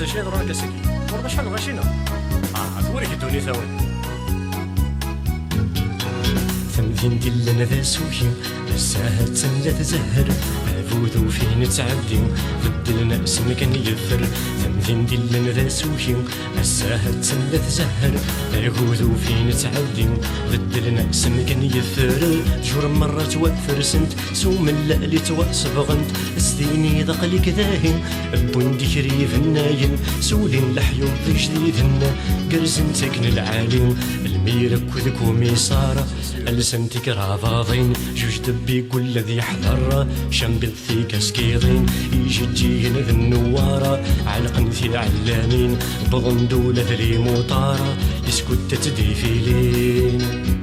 شي ضروري كاسكي وربا شحال غاشينا توريك الدوني ثاون ثمثين ديال ذا سوكي الساعة لا تزهر عبودو فين تعدي بدلنا اسم كان يفر ثمثين ديال ذا سوكي الساعة لا تزهر عبودو فين تعدي بدلنا اسم كان يفر جور مرة توفر سنت سوم اللي توصبغنت سديني دقلك ذاهن بوندي كريف الناين سولين لحيو جديدن قرزن سكن العالي الميرك وذك وميسارة لسنتك رافاضين جوج دبي كل ذي حضر شنبض في كاسكيضين يجي تجيهن ذي النوارة علقن في العلانين بغندولة ذي موطارة يسكت تتدي فيلين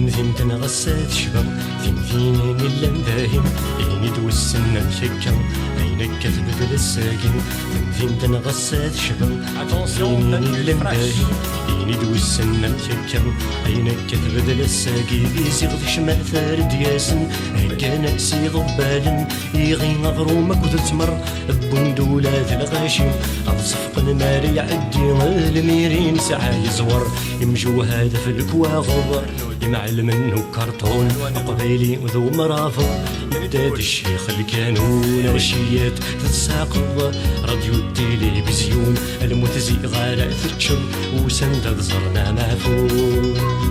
ثمثين تنغسات شبا ثمثينين إلا مذاهن عيني دوسنا مشكا عينك كتبدل الساكن ثمثين تنغسات شبا ثمثينين إلا مذاهن عيني دوسنا مشكا عينك كتبدل الساكن يزيغ شمال ثارد ياسن هكا ناسي ضبالا يغي غرومك وتتمر بندولة ذي الغاشي أصفق المال يعدي الميرين ساعة يزور يمجو هذا في الكواغض يمعلم منه كرتون قبيلي وذو مرافض يداد الشيخ الكانون رشيات تتساقض راديو التلفزيون المتزي غالا فتشر وسند زرنا معفون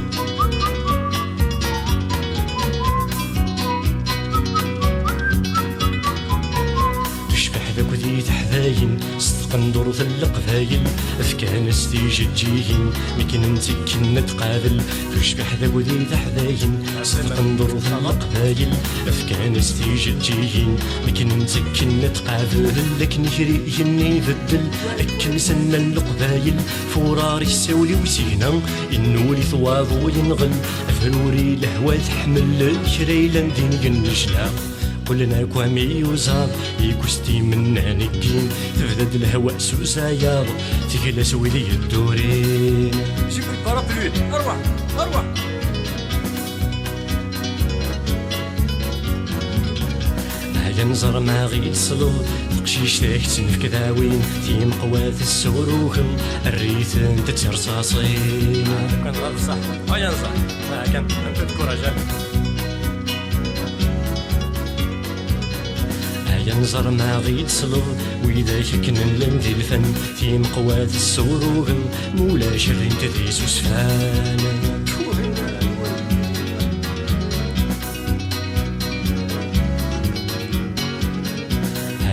حذاين ستقندر في القفايل افكان ستيج تجيهن مكن نتكن نتقابل تشبح ذا ودي حذاين ستقندر في القفايل افكان ستيج تجيهن مكن نتكن نتقابل لك نجري يبدل اكن سن القبايل فورار يساولي وسينا النوري ثواض وينغل افنوري الهوى تحمل شريلا دين النجلا قلنا كوامي يوزاب يكوستي منا نكين تفدد الهواء سوساياض تكلا سويلي الدورين جيب البارابلوي اروح اروح هيا نزر ما غير صلو تقشيش تاك تنف كذاوين تيم قوات السوروخم الريثن تترصاصين كان غلط صح هيا نصح كان انت الكوراجات ينظر ما غيد صلو وإذا شكنا لم ذي الفن في مقوات السوروغم مولا شرين تديس وسفان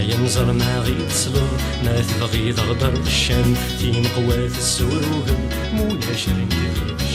ينظر ما غيد صلو ما تبغي تغدر الشام في مقوات السوروغم مولا شرين تديس